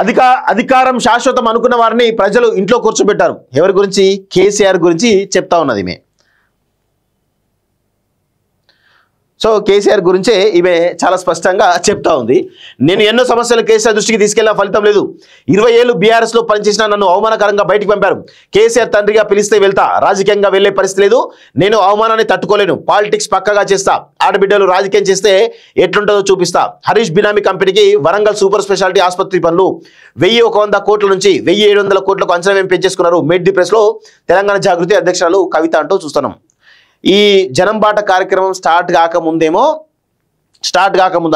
అధికారం శాశ్వతం అనుకున్న వారిని ప్రజలు ఇంట్లో కూర్చోబెట్టారు. ఎవరి గురించి? కేసీఆర్ గురించి చెప్తా ఉన్నది ఈమె. సో కేసీఆర్ గురించే ఈమె చాలా స్పష్టంగా చెప్తా ఉంది. నేను ఎన్నో సమస్యలు కేసీఆర్ దృష్టికి తీసుకెళ్లిన ఫలితం లేదు. 20 ఏళ్ళు బీఆర్ఎస్లో పనిచేసిన నన్ను అవమానకరంగా బయటికి పంపారు. కేసీఆర్ తండ్రిగా పిలిస్తే వెళ్తా, రాజకీయంగా వెళ్లే పరిస్థితి లేదు. నేను అవమానాన్ని తట్టుకోలేను. పాలిటిక్స్ పక్కగా చేస్తా. ఆడబిడ్డలు రాజకీయం చేస్తే ఎట్లుంటుందో చూపిస్తా. హరీష్ బినామీ కంపెనీకి వరంగల్ సూపర్ స్పెషాలిటీ ఆసుపత్రి పనులు 1100 కోట్ల నుంచి 1700 కోట్లకు అంచనా వేసి పెంచేసుకున్నారు. మేడ్ ది ప్రెస్ లో తెలంగాణ జాగృతి అధ్యక్షురాలు కవిత అంటూ చూస్తున్నాం. ఈ జనం బాట కార్యక్రమం స్టార్ట్ కాకముందు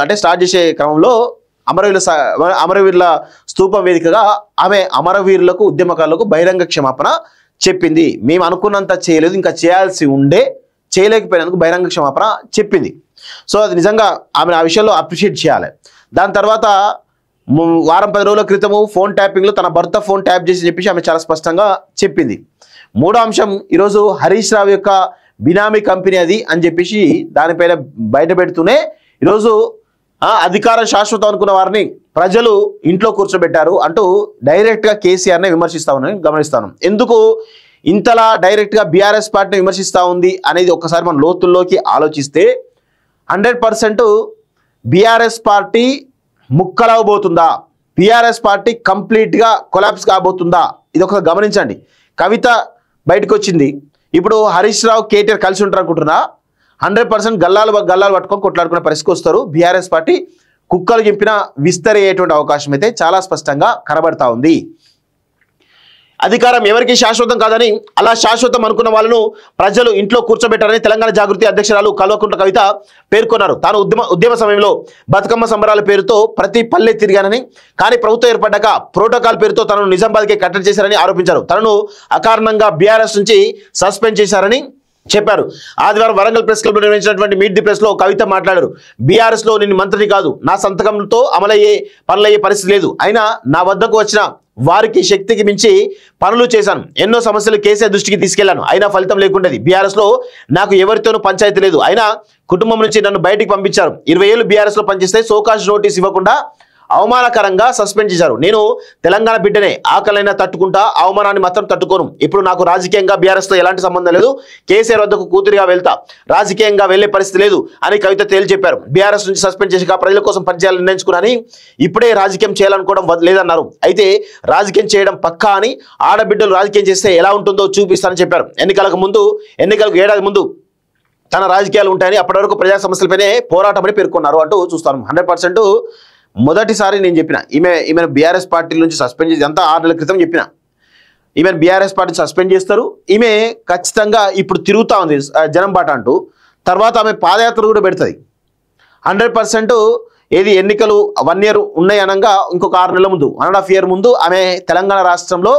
అంటే స్టార్ట్ చేసే క్రమంలో అమరవీరుల స్తూపం వేదికగా ఆమె అమరవీరులకు ఉద్యమకారులకు బహిరంగ క్షమాపణ చెప్పింది. మేము అనుకున్నంత చేయలేదు, ఇంకా చేయాల్సి ఉండే, చేయలేకపోయినందుకు బహిరంగ క్షమాపణ చెప్పింది. సో అది నిజంగా ఆమె ఆ విషయంలో అప్రిషియేట్ చేయాలి. దాని తర్వాత వారం 10 రోజుల క్రితము ఫోన్ ట్యాపింగ్లో తన భర్త ఫోన్ ట్యాప్ చేసి చెప్పేసి ఆమె చాలా స్పష్టంగా చెప్పింది. మూడో అంశం, ఈరోజు హరీష్ రావు యొక్క బినామీ కంపెనీ అది అని చెప్పేసి దానిపైన బయట పెడుతూనే ఈరోజు అధికారం శాశ్వతం అనుకున్న వారిని ప్రజలు ఇంట్లో కూర్చోబెట్టారు అంటూ డైరెక్ట్గా కేసీఆర్ని విమర్శిస్తా ఉన్నారని గమనిస్తాను. ఎందుకు ఇంతలా డైరెక్ట్గా బీఆర్ఎస్ పార్టీని విమర్శిస్తూ ఉంది అనేది ఒక్కసారి మనం లోతుల్లోకి ఆలోచిస్తే 100% బీఆర్ఎస్ పార్టీ ముక్కలవబోతుందా, బీఆర్ఎస్ పార్టీ కంప్లీట్గా కొలాప్స్ కాబోతుందా, ఇది ఒకసారి గమనించండి. కవిత బయటకు వచ్చింది. ఇప్పుడు హరీష్ రావు కేటీఆర్ కలిసి ఉంటారు అనుకుంటున్నా. 100% గల్లాలు పట్టుకొని కొట్లాడుకునే పరిస్థితికి వస్తారు. బీఆర్ఎస్ పార్టీ కుక్కలు చింపిన విస్తరయ్యేటువంటి అవకాశం అయితే చాలా స్పష్టంగా కనబడతా ఉంది. అధికారం ఎవరికి శాశ్వతం కాదని, అలా శాశ్వతం అనుకున్న వాళ్ళను ప్రజలు ఇంట్లో కూర్చోబెట్టారని తెలంగాణ జాగృతి అధ్యక్షురాలు కల్వకుంట్ల కవిత పేర్కొన్నారు. తాను ఉద్యమ సమయంలో బతుకమ్మ సంబరాల పేరుతో ప్రతి పల్లె తిరిగానని, కానీ ప్రభుత్వం ఏర్పడ్డాక ప్రోటోకాల్ పేరుతో తనను నిజామాబాద్కే కట్టడి చేశారని ఆరోపించారు. తనను అకారణంగా బీఆర్ఎస్ నుంచి సస్పెండ్ చేశారని చెప్పారు. ఆదివారం వరంగల్ ప్రెస్ క్లబ్ లో నిర్వహించినటువంటి మీట్ ది ప్రెస్ లో కవిత మాట్లాడారు. బీఆర్ఎస్ లో నేను మంత్రిని కాదు, నా సంతకంతో అమలయ్యే పనులయ్యే పరిస్థితి లేదు. అయినా నా వద్దకు వచ్చిన వారికి శక్తికి మించి పనులు చేశాను. ఎన్నో సమస్యలు కేసీఆర్ దృష్టికి తీసుకెళ్లాను, అయినా ఫలితం లేకుండేది. బీఆర్ఎస్ లో నాకు ఎవరితోనూ పంచాయతీ లేదు, అయినా కుటుంబం నుంచి నన్ను బయటికి పంపించారు. 20 ఏళ్ళు బీఆర్ఎస్ లో పనిచేస్తే సోకాజ్ నోటీస్ ఇవ్వకుండా అవమానకరంగా సస్పెండ్ చేశారు. నేను తెలంగాణ బిడ్డనే, ఆకలైనా తట్టుకుంటా, అవమానాన్ని మాత్రం తట్టుకోను. ఇప్పుడు నాకు రాజకీయంగా బీఆర్ఎస్ తో ఎలాంటి సంబంధం లేదు. కేసీఆర్ వద్దకు కూతురిగా వెళ్తా, రాజకీయంగా వెళ్లే పరిస్థితి లేదు అని కవిత తేల్చి చెప్పారు. బీఆర్ఎస్ నుంచి సస్పెండ్ చేసి ప్రజల కోసం పనిచేయాలని నిర్ణయించుకున్నాని, ఇప్పుడే రాజకీయం చేయాలనుకోవడం లేదన్నారు. అయితే రాజకీయం చేయడం పక్కా అని, ఆడబిడ్డలు రాజకీయం చేస్తే ఎలా ఉంటుందో చూపిస్తానని చెప్పారు. ఎన్నికలకు ఏడాది ముందు తన రాజకీయాలు ఉంటాయని, అప్పటి వరకు ప్రజా సమస్యలపైనే పోరాటమని పేర్కొన్నారు అంటూ చూస్తాను. 100% మొదటిసారి నేను చెప్పిన ఈమె బీఆర్ఎస్ పార్టీ నుంచి సస్పెండ్ చేసి, అంతా 6 నెలల క్రితం చెప్పిన, ఈమెను బీఆర్ఎస్ పార్టీ సస్పెండ్ చేస్తారు. ఈమె ఖచ్చితంగా ఇప్పుడు తిరుగుతూ ఉంది జనం బాట అంటూ. తర్వాత ఆమె పాదయాత్ర కూడా పెడుతుంది. 100% ఏది ఎన్నికలు 1 year ఉన్నాయి అనగా ఇంకొక 6 నెలల ముందు, 1.5 year ముందు ఆమె తెలంగాణ రాష్ట్రంలో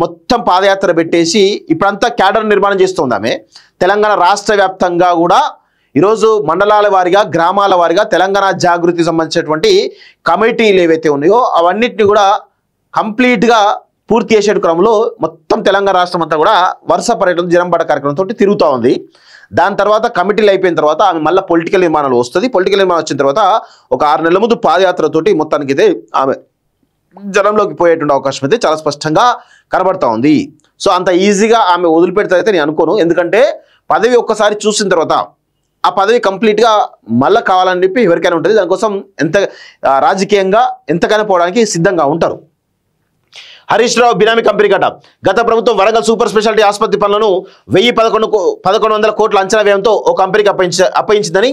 మొత్తం పాదయాత్ర పెట్టేసి ఇప్పుడంతా క్యాడర్ నిర్మాణం చేస్తుంది. ఆమె తెలంగాణ రాష్ట్ర వ్యాప్తంగా కూడా ఈరోజు మండలాల వారిగా, గ్రామాల వారిగా తెలంగాణ జాగృతికి సంబంధించినటువంటి కమిటీలు ఏవైతే ఉన్నాయో అవన్నిటిని కూడా కంప్లీట్గా పూర్తి చేసే క్రమంలో మొత్తం తెలంగాణ రాష్ట్రం అంతా కూడా వరుస పర్యటన జనంబాట కార్యక్రమంతో తిరుగుతూ ఉంది. దాని తర్వాత కమిటీలు అయిపోయిన తర్వాత ఆమె మళ్ళీ పొలిటికల్ నిర్మాణాలు వస్తుంది. పొలిటికల్ నిర్మాణం వచ్చిన తర్వాత ఒక 6 నెలల ముందు పాదయాత్రతోటి మొత్తానికి అయితే ఆమె జనంలోకి పోయేటువంటి అవకాశం అయితే చాలా స్పష్టంగా కనబడతా ఉంది. సో అంత ఈజీగా ఆమె వదిలిపెడతారైతే నేను అనుకోను. ఎందుకంటే పదవి ఒక్కసారి చూసిన తర్వాత ఆ పదవి కంప్లీట్గా మళ్ళీ కావాలని చెప్పి ఎవరికైనా ఉంటుంది. దానికోసం రాజకీయంగా ఎంతకైనా పోవడానికి సిద్ధంగా ఉంటారు. హరీష్ రావు బినామీ కంపెనీ కట. గత ప్రభుత్వం వరంగల్ సూపర్ స్పెషాలిటీ ఆసుపత్రి పనులను 1100 కోట్ల అంచనా వ్యయంతో ఓ కంపెనీకి అప్పగించిందని,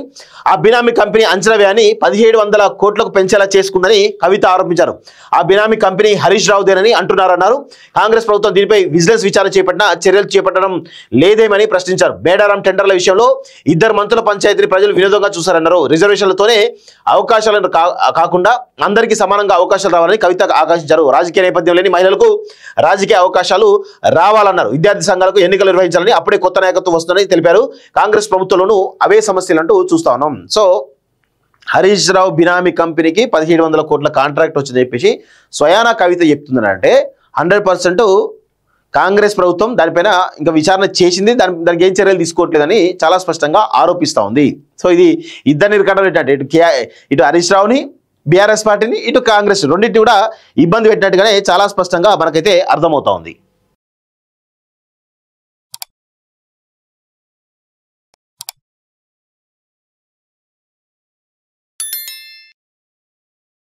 ఆ బినామీ కంపెనీ అంచనా వ్యయాన్ని 1700 కోట్లకు పెంచేలా చేసుకుందని కవిత ఆరోపించారు. ఆ బినామీ కంపెనీ హరీష్ రావుదేనని అంటున్నారన్నారు. కాంగ్రెస్ ప్రభుత్వం దీనిపై విజిలెన్స్ విచారణ చర్యలు చేపట్టడం లేదేమని ప్రశ్నించారు. మేడారం టెండర్ల విషయంలో 2 మంత్రుల పంచాయతీని ప్రజలు వినోదంగా చూశారన్నారు. రిజర్వేషన్లతోనే అవకాశాలను కాకుండా అందరికీ సమానంగా అవకాశాలు రావాలని కవిత ఆకాంక్షించారు. రాజకీయ నేపథ్యం లేని మహిళలకు రాజకీయ అవకాశాలు రావాలన్నారు. విద్యార్థి సంఘాలకు ఎన్నికలు నిర్వహించాలని, అప్పుడే కొత్త నాయకత్వం వస్తుందని తెలిపారు. కాంగ్రెస్ ప్రభుత్వంలోనూ అవే సమస్యలు అంటూ చూస్తా ఉన్నాం. సో హరీష్ రావు బినామీ కంపెనీకి 1700 కోట్ల కాంట్రాక్ట్ వచ్చిందని చెప్పేసి స్వయానా కవిత చెప్తుందంటే 100% కాంగ్రెస్ ప్రభుత్వం దానిపైన ఇంకా విచారణ చేసింది, దానికి ఏం చర్యలు తీసుకోవట్లేదని చాలా స్పష్టంగా ఆరోపిస్తూ ఉంది. సో ఇది ఇద్దరిని రికార్డు ఏంటంటే ఇటు హరీష్ రావుని బీఆర్ఎస్ పార్టీని, ఇటు కాంగ్రెస్ రెండింటిని కూడా ఇబ్బంది పెట్టినట్టుగానే చాలా స్పష్టంగా మనకైతే అర్థమవుతా ఉంది.